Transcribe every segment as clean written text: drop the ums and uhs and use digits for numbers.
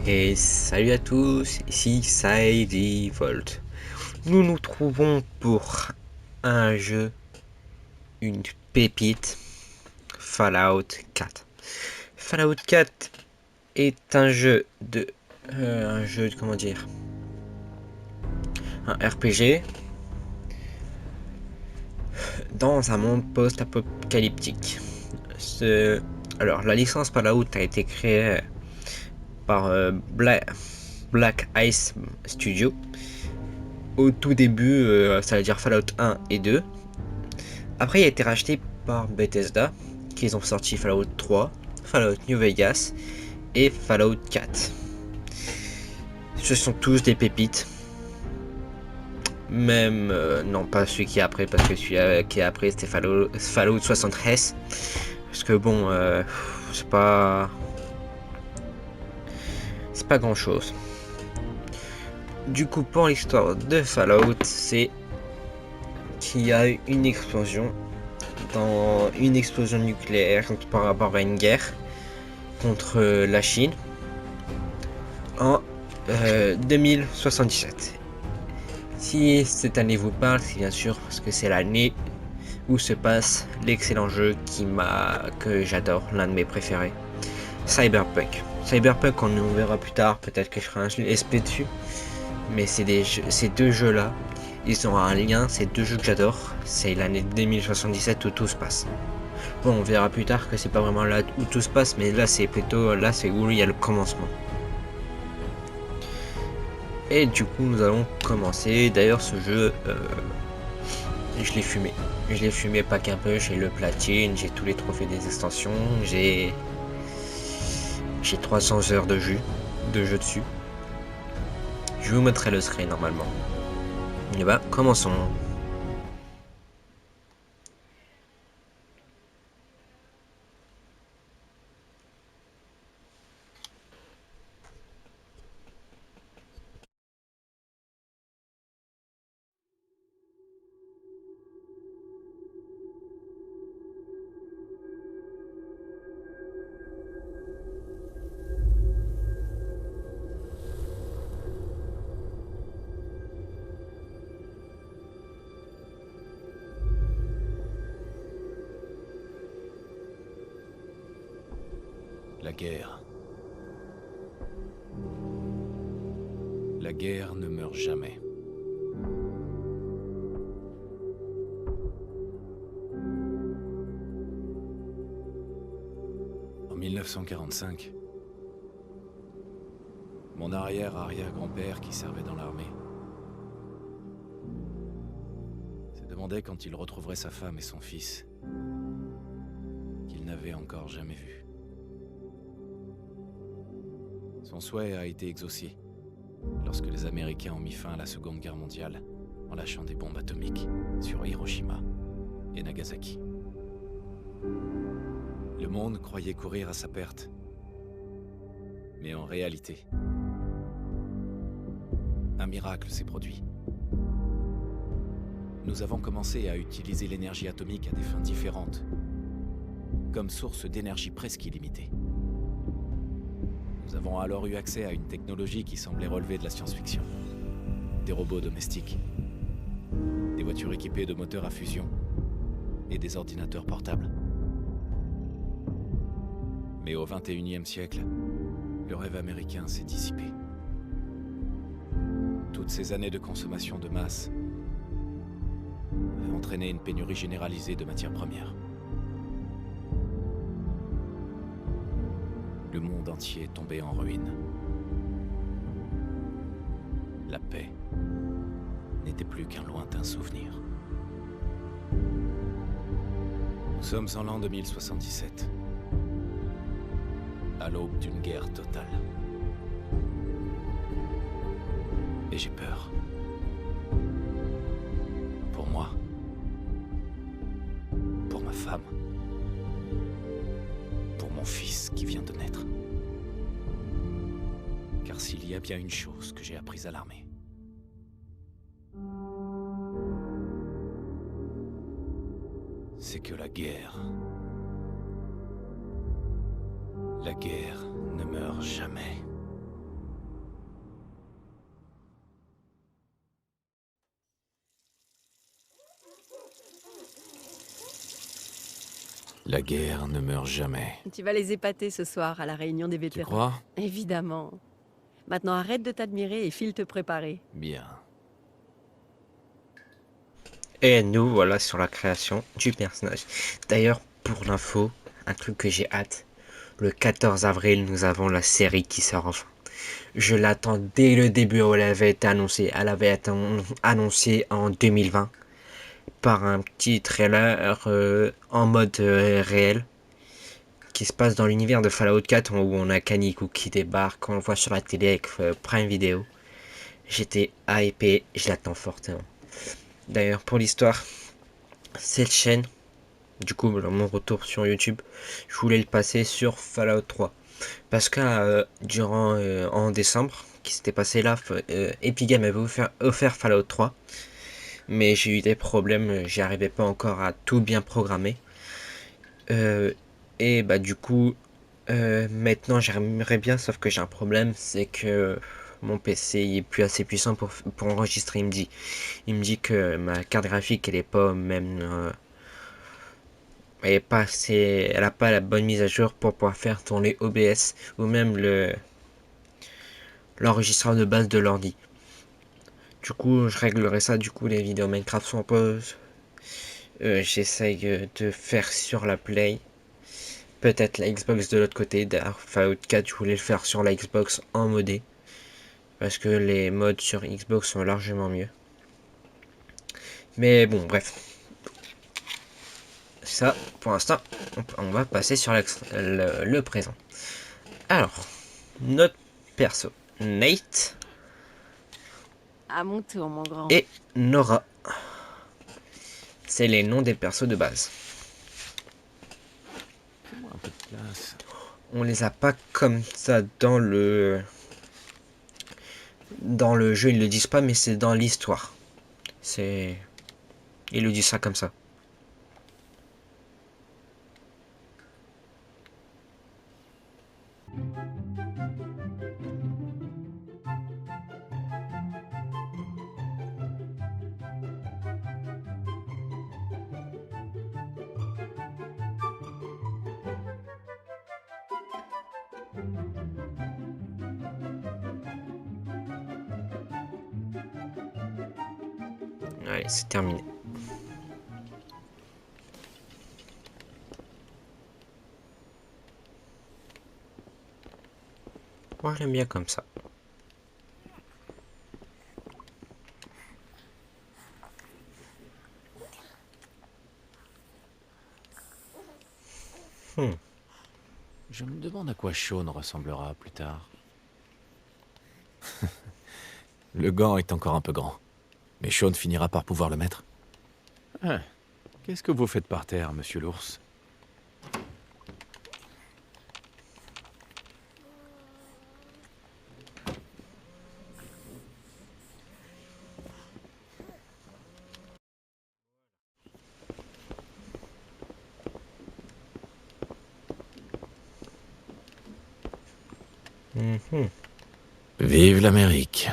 Et salut à tous, ici Volt. Nous nous trouvons pour un jeu, une pépite, Fallout 4. Fallout 4 est un jeu comment dire, un RPG dans un monde post-apocalyptique. Alors, la licence Fallout a été créée par Black Ice Studio. Au tout début, ça veut dire Fallout 1 et 2. Après, il a été racheté par Bethesda, qui ont sorti Fallout 3, Fallout New Vegas et Fallout 4. Ce sont tous des pépites. Même, non, pas celui qui est après, parce que celui qui est après, c'était Fallout 73. Parce que bon, c'est pas. C'est pas grand chose. Du coup, pour l'histoire de Fallout, c'est qu'il y a eu une explosion nucléaire par rapport à une guerre contre la Chine en 2077. Si cette année vous parle, c'est bien sûr parce que c'est l'année où se passe l'excellent jeu que j'adore, l'un de mes préférés, Cyberpunk. Cyberpunk, on nous verra plus tard, peut-être que je ferai un SP dessus, mais ces deux jeux-là, ils ont un lien, ces deux jeux que j'adore, c'est l'année 2077 où tout se passe. Bon, on verra plus tard que c'est pas vraiment là où tout se passe, mais là c'est où il y a le commencement. Et du coup, nous allons commencer. D'ailleurs, ce jeu, je l'ai fumé. Je l'ai fumé pas qu'un peu, j'ai le platine, j'ai tous les trophées des extensions, j'ai 300 heures de jeu dessus. Je vous mettrai le screen normalement. Et bah, commençons. La guerre. La guerre ne meurt jamais. En 1945, mon arrière-arrière-grand-père qui servait dans l'armée se demandait quand il retrouverait sa femme et son fils qu'il n'avait encore jamais vus. Son souhait a été exaucé lorsque les Américains ont mis fin à la Seconde Guerre mondiale en lâchant des bombes atomiques sur Hiroshima et Nagasaki. Le monde croyait courir à sa perte. Mais en réalité, un miracle s'est produit. Nous avons commencé à utiliser l'énergie atomique à des fins différentes, comme source d'énergie presque illimitée. Nous avons alors eu accès à une technologie qui semblait relever de la science-fiction. Des robots domestiques, des voitures équipées de moteurs à fusion et des ordinateurs portables. Mais au XXIe siècle, le rêve américain s'est dissipé. Toutes ces années de consommation de masse avaient entraîné une pénurie généralisée de matières premières. Le monde entier tombait en ruine. La paix n'était plus qu'un lointain souvenir. Nous sommes en l'an 2077, à l'aube d'une guerre totale. Et j'ai peur. Pour moi. Pour ma femme. Pour mon fils qui vient de naître. Car s'il y a bien une chose que j'ai apprise à l'armée, c'est que la guerre ne meurt jamais. La guerre ne meurt jamais. Tu vas les épater ce soir à la réunion des Tu vétérans. crois? Évidemment. Maintenant arrête de t'admirer et file te préparer. Bien. Et nous voilà sur la création du personnage. D'ailleurs, pour l'info, un truc que j'ai hâte, le 14 avril, nous avons la série qui sort enfin. Je l'attends dès le début où elle avait été annoncée. Elle avait été annoncée en 2020 par un petit trailer en mode réel qui se passe dans l'univers de Fallout 4 où on a Kaneko qui débarque, on le voit sur la télé avec Prime Video. J'étais hypé, je l'attends fortement. D'ailleurs, pour l'histoire, cette chaîne, du coup, mon retour sur YouTube, je voulais le passer sur Fallout 3. Parce que en décembre, qui s'était passé là, Epic Games avait offert Fallout 3. Mais j'ai eu des problèmes, j'y arrivais pas encore à tout bien programmer. Et bah du coup, maintenant j'aimerais bien, sauf que j'ai un problème, c'est que mon PC est plus assez puissant pour enregistrer. Il me dit que ma carte graphique elle est pas même, elle a pas la bonne mise à jour pour pouvoir faire tourner OBS ou même l'enregistreur de base de l'ordi. Du coup, je réglerai ça. Du coup, les vidéos Minecraft sont en pause. J'essaye de faire sur la Play. Peut-être la Xbox de l'autre côté. D'ailleurs, Fallout 4, je voulais le faire sur la Xbox en modé. Parce que les mods sur Xbox sont largement mieux. Mais bon, bref. Ça, pour l'instant, on va passer sur le présent. Alors, notre perso, Nate À mon tour, mon grand. et Nora. C'est les noms des persos de base. Fais-moi un peu de place. On les a pas comme ça dans le jeu, ils le disent pas, mais c'est dans l'histoire. Ils le disent ça comme ça. Allez, c'est terminé. Moi, j'aime bien comme ça. Je me demande à quoi Sean ressemblera plus tard. Le gant est encore un peu grand. Mais Sean finira par pouvoir le mettre. Ah, qu'est-ce que vous faites par terre, monsieur l'ours? Vive l'Amérique.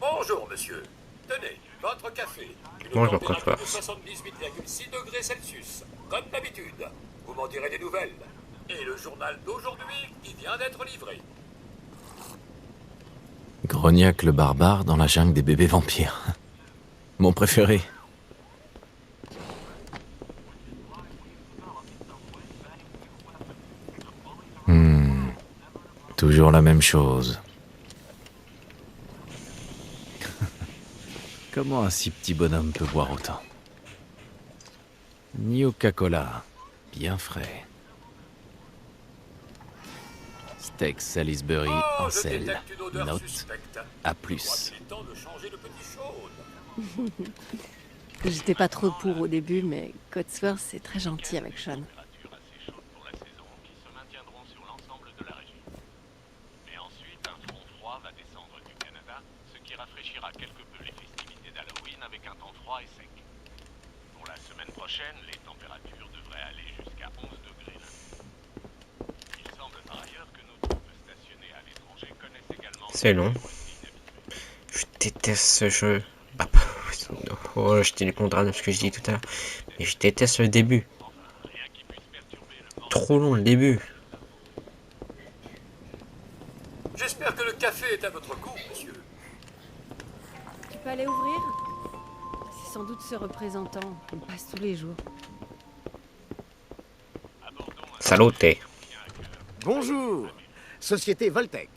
Bonjour, monsieur. Tenez, votre café. Une Bonjour, température coiffeur. de 78,6 degrés Celsius. Comme d'habitude. Vous m'en direz des nouvelles. Et le journal d'aujourd'hui qui vient d'être livré. Grognac le barbare dans la jungle des bébés vampires. Mon préféré. Toujours la même chose. Comment un si petit bonhomme peut boire autant? Coca-Cola, bien frais. Steak Salisbury en je sel. détecte une odeur Note suspecte. A+. Je crois qu'il est temps de changer le petit Sean. J'étais pas trop pour au début, mais Codsworth c'est très gentil avec Sean. Températures assez chaudes pour la saison qui se maintiendront sur l'ensemble de la région. Mais ensuite, un front froid va descendre du Canada, ce qui rafraîchira quelque peu les festivités d'Halloween avec un temps froid et sec. Pour la semaine prochaine, les températures devraient aller jusqu'à 11 degrés lundi. Il semble par ailleurs que nos troupes stationnées à l'étranger C'est long. Je déteste ce jeu. Ah, oh, je tenais le contraire de ce que je dis tout à l'heure. Mais je déteste le début. Trop long le début. J'espère que le café est à votre goût, monsieur. Tu peux aller ouvrir? C'est sans doute ce représentant. Il passe tous les jours. Saloté. Bonjour, Société Voltec.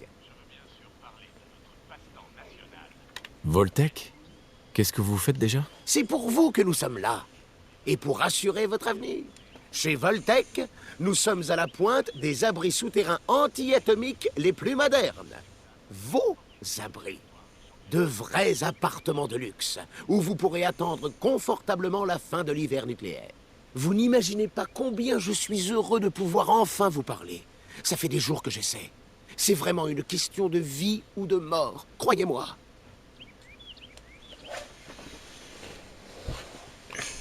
Voltec? Qu'est-ce que vous faites déjà? C'est pour vous que nous sommes là, et pour assurer votre avenir. Chez Voltec, nous sommes à la pointe des abris souterrains anti-atomiques les plus modernes. Vos abris. De vrais appartements de luxe, où vous pourrez attendre confortablement la fin de l'hiver nucléaire. Vous n'imaginez pas combien je suis heureux de pouvoir enfin vous parler. Ça fait des jours que j'essaie. C'est vraiment une question de vie ou de mort, croyez-moi.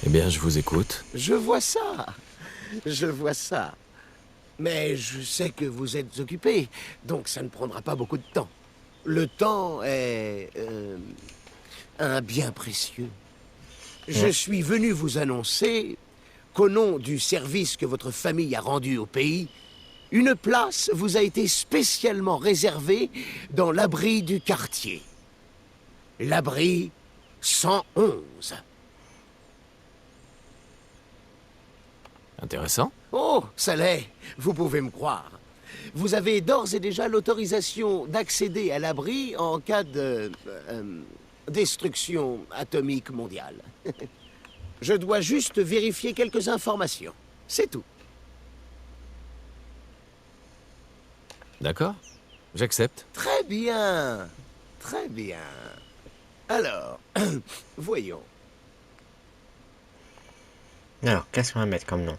Eh bien, je vous écoute. Je vois ça. Je vois ça. Mais je sais que vous êtes occupé, donc ça ne prendra pas beaucoup de temps. Le temps est... un bien précieux. Je suis venu vous annoncer qu'au nom du service que votre famille a rendu au pays, une place vous a été spécialement réservée dans l'abri du quartier. L'abri 111. Intéressant. Oh, ça l'est, vous pouvez me croire. Vous avez d'ores et déjà l'autorisation d'accéder à l'abri en cas de... destruction atomique mondiale. Je dois juste vérifier quelques informations. C'est tout. D'accord. J'accepte. Très bien. Très bien. Alors, voyons. Alors, qu'est-ce qu'on va mettre comme nom?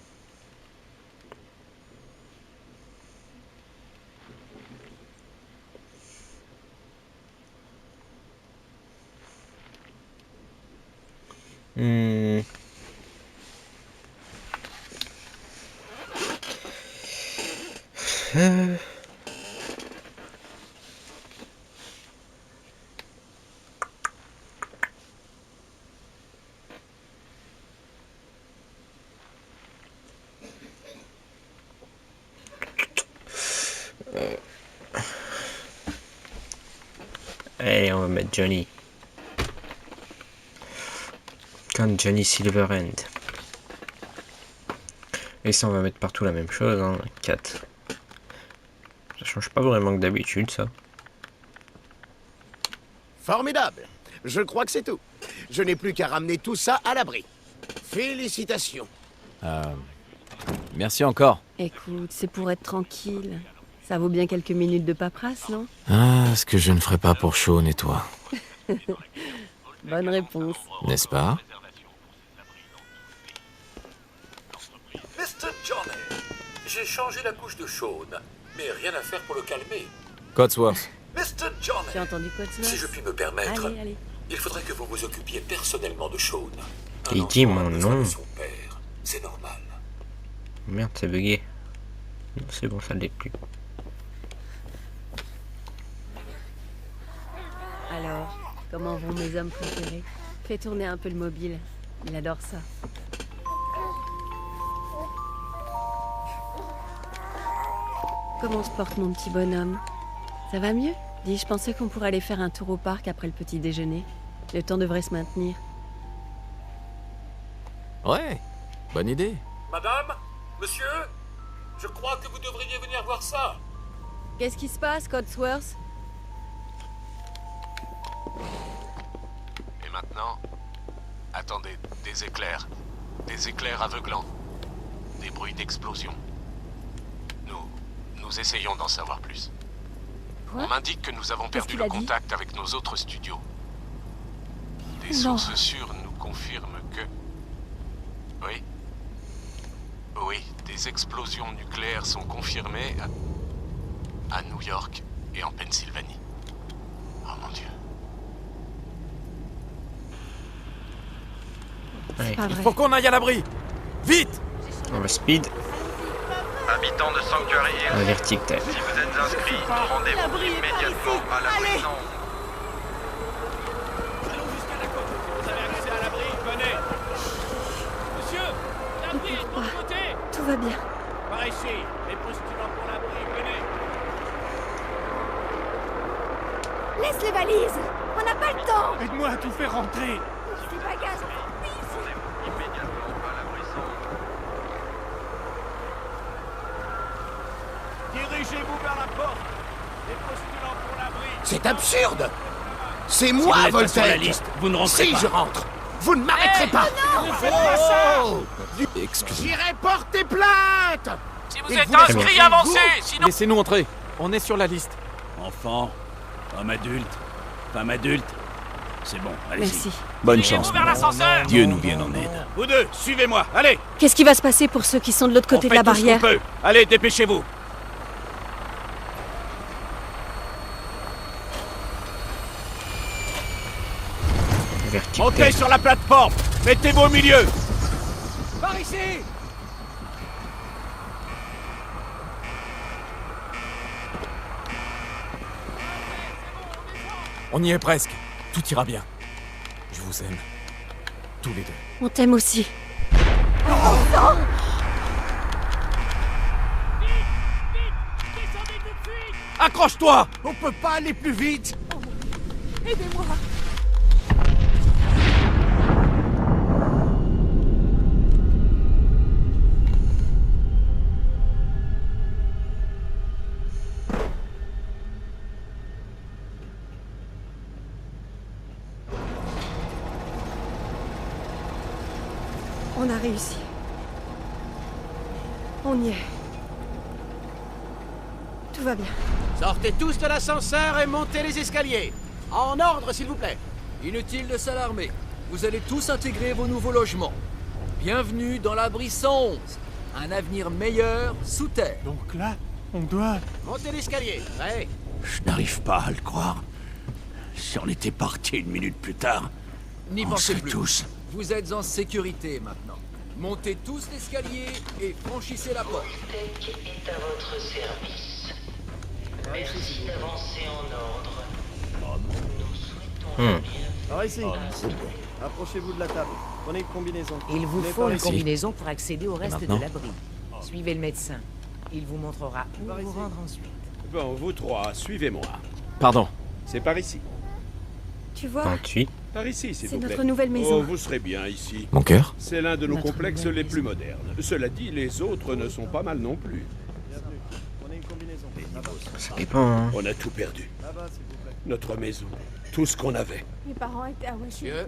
Allez, on va mettre Johnny. Comme Johnny Silverhand. Et ça, on va mettre partout la même chose, hein, 4. Ça change pas vraiment que d'habitude, ça. Formidable. Je crois que c'est tout. Je n'ai plus qu'à ramener tout ça à l'abri. Félicitations. Merci encore. Écoute, c'est pour être tranquille. Ça vaut bien quelques minutes de paperasse, non? Ah, ce que je ne ferai pas pour Sean et toi. Bonne réponse. N'est-ce pas? Mr. Johnny, j'ai changé la couche de Sean, mais rien à faire pour le calmer. Codsworth. Mr. Johnny, Tu as entendu quoi de ça? si je puis me permettre, Allez, allez. il faudrait que vous vous occupiez personnellement de Sean. Un Il enfant dit a mon besoin nom. de son père, c'est normal. Merde, c'est bugué. Non, c'est bon, ça ne l'est plus. Alors, comment vont mes hommes préférés? Fais tourner un peu le mobile. Il adore ça. Comment se porte mon petit bonhomme? Ça va mieux? Dis, je pensais qu'on pourrait aller faire un tour au parc après le petit déjeuner. Le temps devrait se maintenir. Ouais, bonne idée. Madame, monsieur, je crois que vous devriez venir voir ça. Qu'est-ce qui se passe, Codsworth? Et maintenant, attendez, des éclairs aveuglants, des bruits d'explosion. Nous essayons d'en savoir plus. Quoi? On m'indique que nous avons perdu qu'il le a dit? contact avec nos autres studios. Des Non. sources sûres nous confirment que... Oui. Oui, des explosions nucléaires sont confirmées à New York et en Pennsylvanie. Oh mon Dieu. C'est pas vrai. Faut qu'on aille à l'abri. Vite! On va speed. Habitants de Sanctuary Hills, Vertic-Tech. si vous êtes inscrits, rendez-vous immédiatement à l'abri sans... Allons jusqu'à la côte. Vous avez accès à l'abri, venez. Monsieur, l'abri est de l'autre côté. Tout va bien. Par ici, les postulants pour l'abri, venez. Laisse les valises. On n'a pas le temps. Aide-moi à tout faire rentrer. Les bagages. Rendez-vous immédiatement à l'abri sans... Dirigez-vous vers la porte. Les postulants pour l'abri. C'est absurde. C'est moi, Voltaire. Vous ne rentrez Si pas. je rentre, vous ne m'arrêterez pas. Ne faites pas ça. Excusez-moi. J'irai porter plainte. Si vous Et êtes vous inscrit, laissez avancez. Sinon... Laissez-nous entrer. On est sur la liste. Enfant, homme adulte, femme adulte. C'est bon, allez-y. Merci. Bonne Dirigez-vous chance. vers l'ascenseur. Dieu nous vienne en aide. Vous deux, suivez-moi. Allez. Qu'est-ce qui va se passer pour ceux qui sont de l'autre côté On de la fait tout ce qu'on barrière? peut. Allez, dépêchez-vous. Vertic-Tech. Montez sur la plateforme. Mettez-vous au milieu. Par ici. On y est presque. Tout ira bien. Je vous aime. Tous les deux. On t'aime aussi. Accroche-toi. On peut pas aller plus vite. Aidez-moi. On a réussi. On y est. Tout va bien. Sortez tous de l'ascenseur et montez les escaliers. En ordre, s'il vous plaît. Inutile de s'alarmer. Vous allez tous intégrer vos nouveaux logements. Bienvenue dans l'abri 111. Un avenir meilleur sous terre. Donc là, on doit... Montez l'escalier. Ouais. Je n'arrive pas à le croire. Si on était parti une minute plus tard, N'y on pensez serait plus. tous... Vous êtes en sécurité maintenant. Montez tous l'escalier et franchissez la porte. Tech est à votre service. Merci d'avancer en ordre. Nous souhaitons Par ici. Approchez-vous de la table. Prenez une combinaison. Il vous Venez faut par une ici. combinaison pour accéder au reste de maintenant l'abri. Suivez le médecin. Il vous montrera où vous rendre ensuite. Bon, vous trois, suivez-moi. Pardon. C'est par ici. Tu vois, 28. Par ici, s'il c'est vous plaît. notre nouvelle maison. Oh, vous serez bien ici. Mon cœur? C'est l'un de nos Notre complexes nouvelle les maison. plus modernes. Cela dit, les autres ne sont pas mal non plus. Bienvenue. Prenez une combinaison. Là-bas. Ça dépend, hein. On a tout perdu. Là-bas, s'il vous plaît. Notre maison, tout ce qu'on avait. Mes parents étaient à Washington.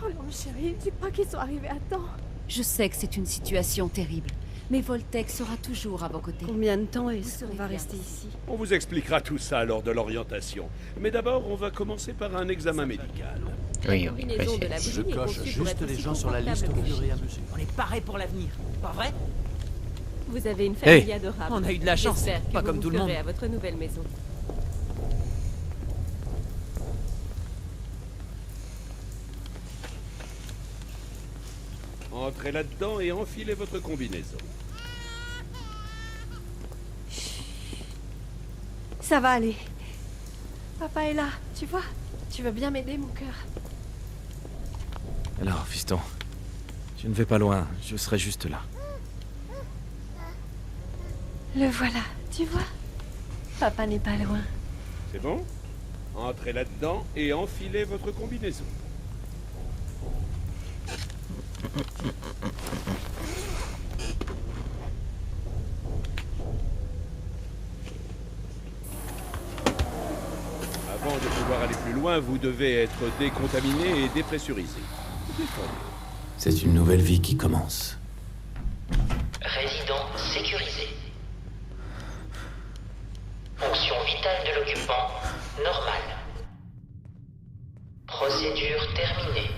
Oh non, chérie, dis pas qu'ils sont arrivés à temps. Je sais que c'est une situation terrible, mais Voltec sera toujours à vos côtés. Combien de temps est-ce serez qu'on va bien rester ici? On vous expliquera tout ça lors de l'orientation. Mais d'abord, on va commencer par un examen médical. Oui, oui. Combinaison de l'abri Je est coche conçue pour juste être les aussi gens sur la liste au confortable que fur et à chic. mesure. On est paré pour l'avenir, pas vrai? Vous avez une famille adorable. On a eu de la chance, J'espère que pas vous comme vous tout le monde. ferez à votre nouvelle maison. Entrez là-dedans et enfilez votre combinaison. Ça va aller. Papa est là, tu vois? Tu veux bien m'aider, mon cœur? Alors, fiston. Tu ne vais pas loin. Je serai juste là. Le voilà, tu vois? Papa n'est pas loin. C'est bon? Entrez là-dedans et enfilez votre combinaison. Avant de pouvoir aller plus loin, vous devez être décontaminé et dépressurisé. Défendez. C'est une nouvelle vie qui commence. résident sécurisé. Fonction vitale de l'occupant normale. Procédure terminée.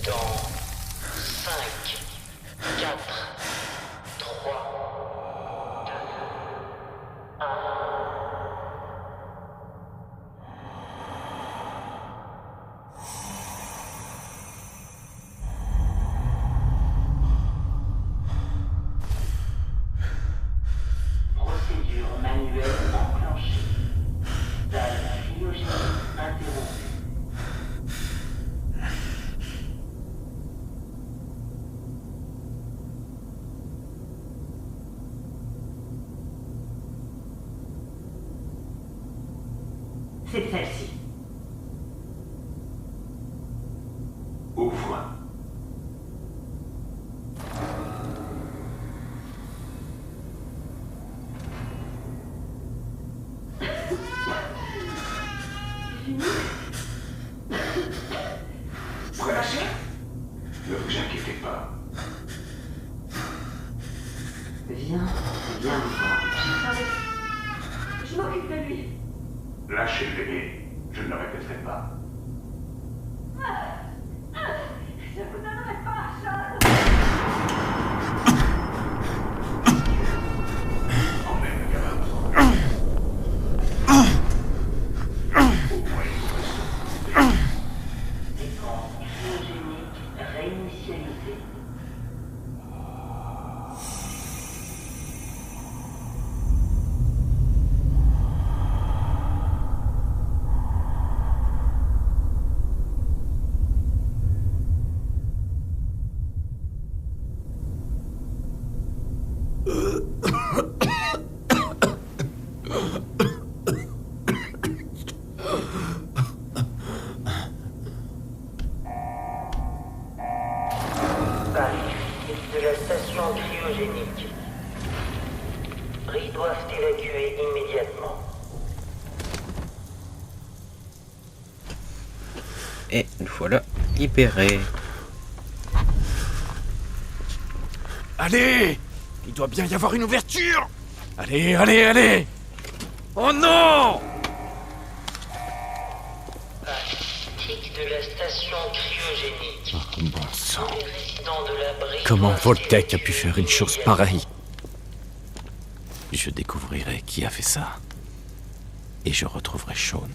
Dans 5, 4, 3, 2, 1. C'est celle-ci. Ouvre. Relâchez. Ne vous inquiétez pas. Viens voir. Je m'occupe de lui. Lâchez le bébé. Je ne le répéterai pas. Je vous donnerai pas, Sean. Emmène le gamin. Au moins, il vous reste. Séquence cryogénique réinitialisée. De la station cryogénique. Bris doivent évacuer immédiatement. Et nous voilà libérés. Allez! Il doit bien y avoir une ouverture! Allez, allez, allez! Oh non! Tic de la station cryogénique. Bon sang. Les résidents de l'abri. Comment Voltec a pu faire une chose pareille? Je découvrirai qui a fait ça. Et je retrouverai Sean.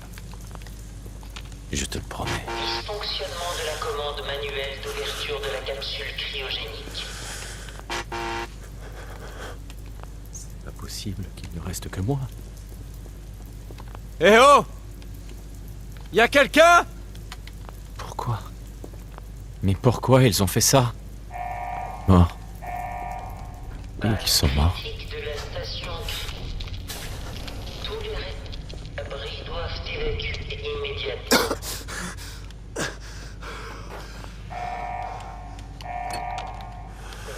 Je te le promets. Dysfonctionnement de la commande manuelle d'ouverture de la capsule cryogénique. C'est pas possible qu'il ne reste que moi. Eh oh! Y a quelqu'un? Pourquoi? Mais pourquoi ils ont fait ça? Mort. Ils sont morts. De la station. Tous les abris doivent évacuer immédiatement.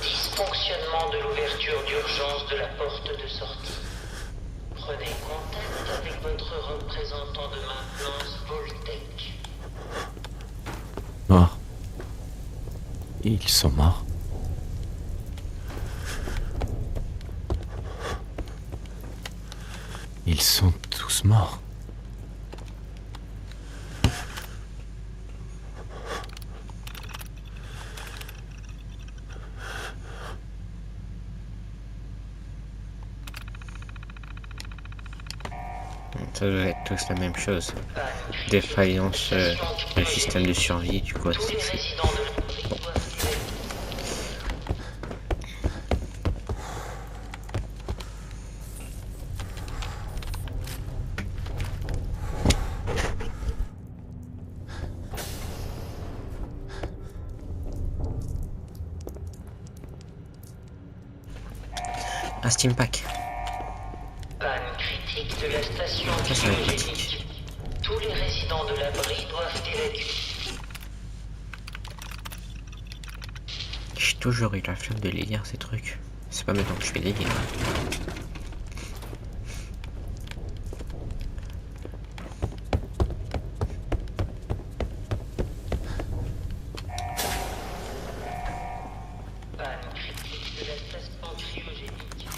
Dysfonctionnement de l'ouverture d'urgence de la porte de sortie. Prenez contact avec votre représentant de maintenance Voltec. Morts. Ils sont morts. Ils sont tous morts. Ça doit être tous la même chose. Défaillance du système de survie, du coup. Un Steam Pack. Panne critique de la station Ça, ça va être cryogénique. Tous les résidents de l'abri doivent évacuer. J'ai toujours eu la flemme de les lire ces trucs. C'est pas maintenant que je vais les lire. Panne critique de la station cryogénique.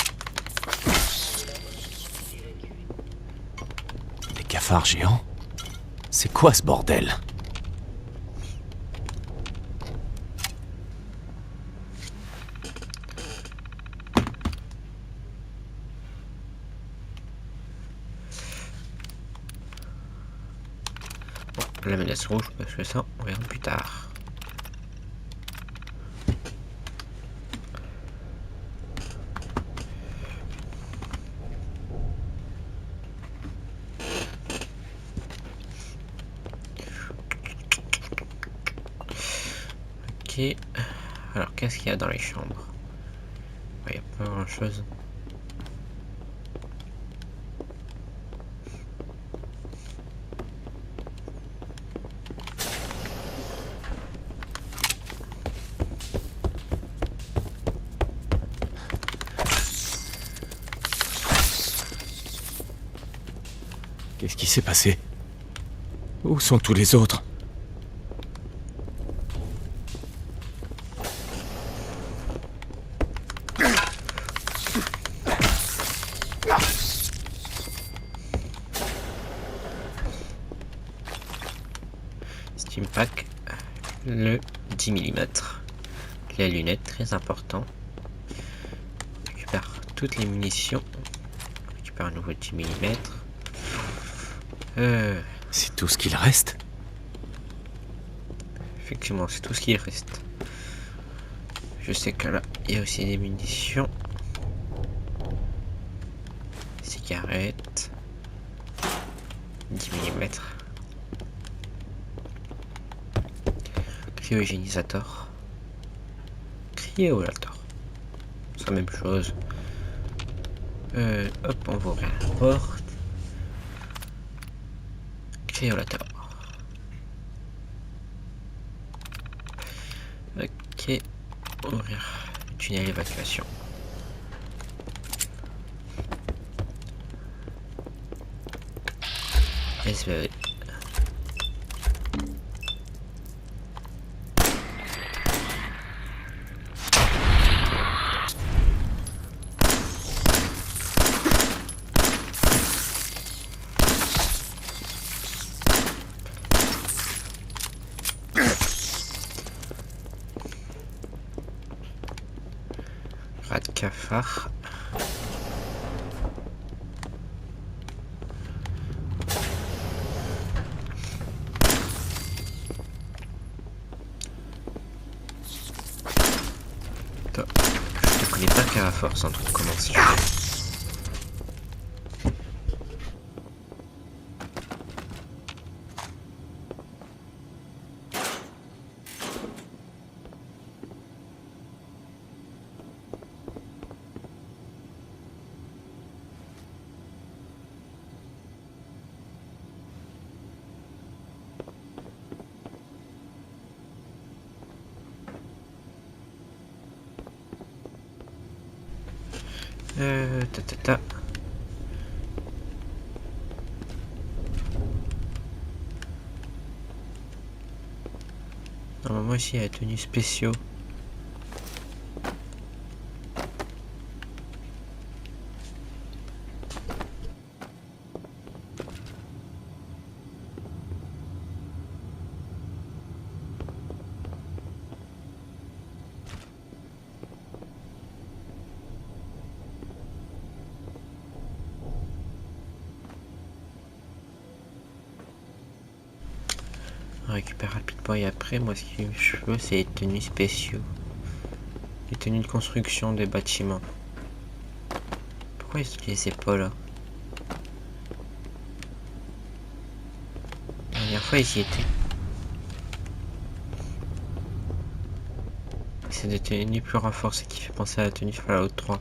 Des cafards géants? C'est quoi ce bordel? La menace rouge, parce que ça, on verra plus tard. Ok. Alors, qu'est-ce qu'il y a dans les chambres? Il n'y a pas grand chose. Qu'est-ce qui s'est passé? Où sont tous les autres? Stimpack, le 10 mm. Les lunettes, très important. On récupère toutes les munitions. On récupère un nouveau 10 mm. C'est tout ce qu'il reste? Effectivement, c'est tout ce qu'il reste. Je sais que là, il y a aussi des munitions. Cigarettes. 10 mm. Cryogénisateur. Cryolator. C'est la même chose. Hop, on va ouvrir la porte. Cryolator. Ok. Ouvrir le tunnel d'évacuation. SVV. Rat cafard. Toi, je te connais pas qu'à la force, un truc comme ça. Ta. Normalement ici il y a tenues spéciaux. On récupère rapidement et après, moi ce que je veux c'est les tenues spéciaux. Les tenues de construction des bâtiments. Pourquoi est-ce que les pas là? La dernière fois ils y étaient. C'est des tenues plus renforcées qui fait penser à la tenue Fallout 3.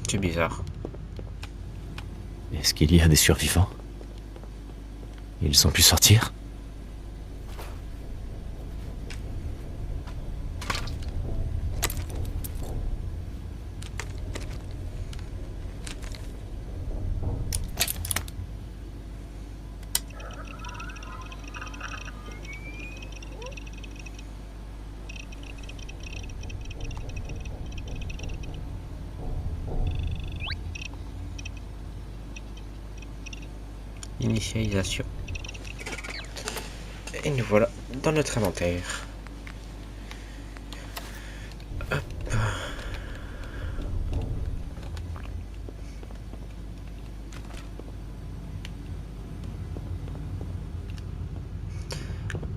C'est bizarre. Est-ce qu'il y a des survivants? Ils ont pu sortir? Initialisation. Et nous voilà dans notre inventaire. Hop.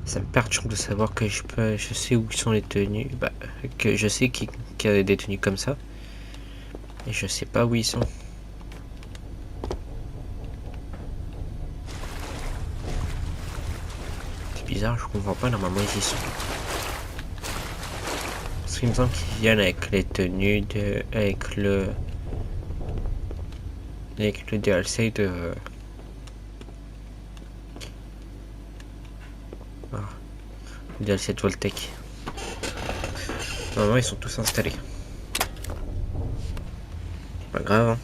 Ça me perturbe de savoir que je sais où sont les tenues. Bah, que je sais qu'il y a des tenues comme ça. Et je sais pas où ils sont. Bizarre, je comprends pas, normalement ils y sont. Parce qu'il me semble qu'ils viennent avec les tenues de. Avec le DLC de. Ah, le DLC de Voltec. Normalement ils sont tous installés. Pas grave, hein.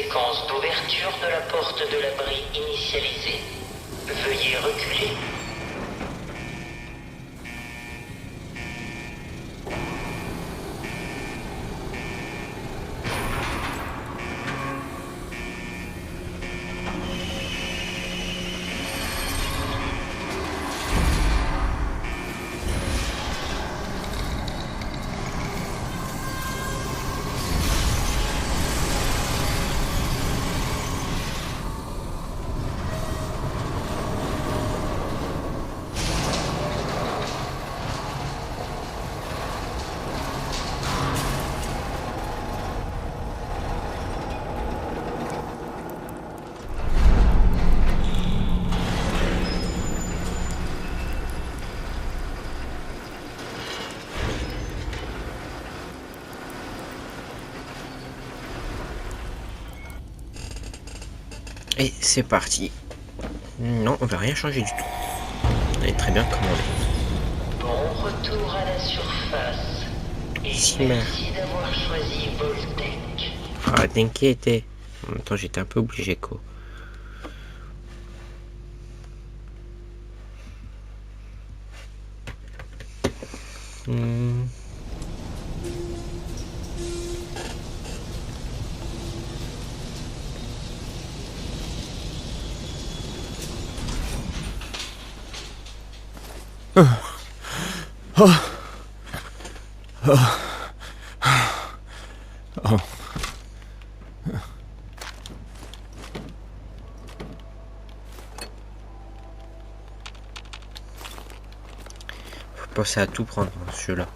séquence d'ouverture de la porte de l'abri initialisée. Veuillez reculer. Et c'est parti. Non, on va rien changer du tout. On est très bien comme on est. Bon retour à la surface. Et merci d'avoir choisi Voltec. Ah, t'inquiète. En même temps, j'étais un peu obligé, quoi. Faut penser à tout prendre dans ce jeu-là.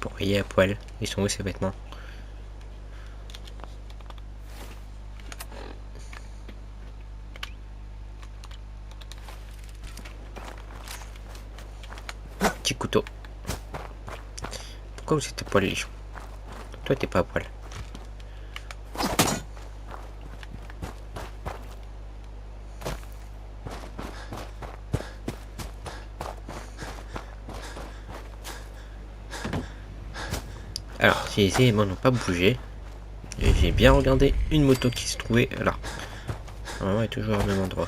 Bon, il est à poil. Ils sont où ces vêtements? Petit couteau. Pourquoi vous êtes à poil, les gens? Toi, t'es pas à poil. Alors, si les éléments n'ont pas bougé, et j'ai bien regardé une moto qui se trouvait là. Normalement, elle est toujours au même endroit.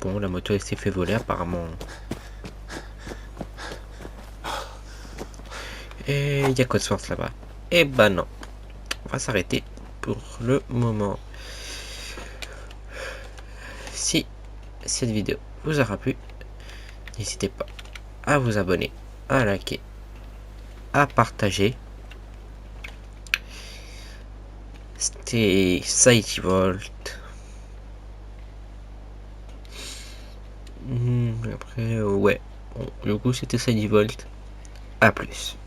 Bon, la moto elle s'est fait voler apparemment. Et il y a Codsworth là-bas. Et bah non. On va s'arrêter pour le moment. Si cette vidéo vous aura plu, n'hésitez pas à vous abonner, à liker, à partager. C'était SideVolt. Après, ouais. Bon, du coup, c'était SideVolt. À plus.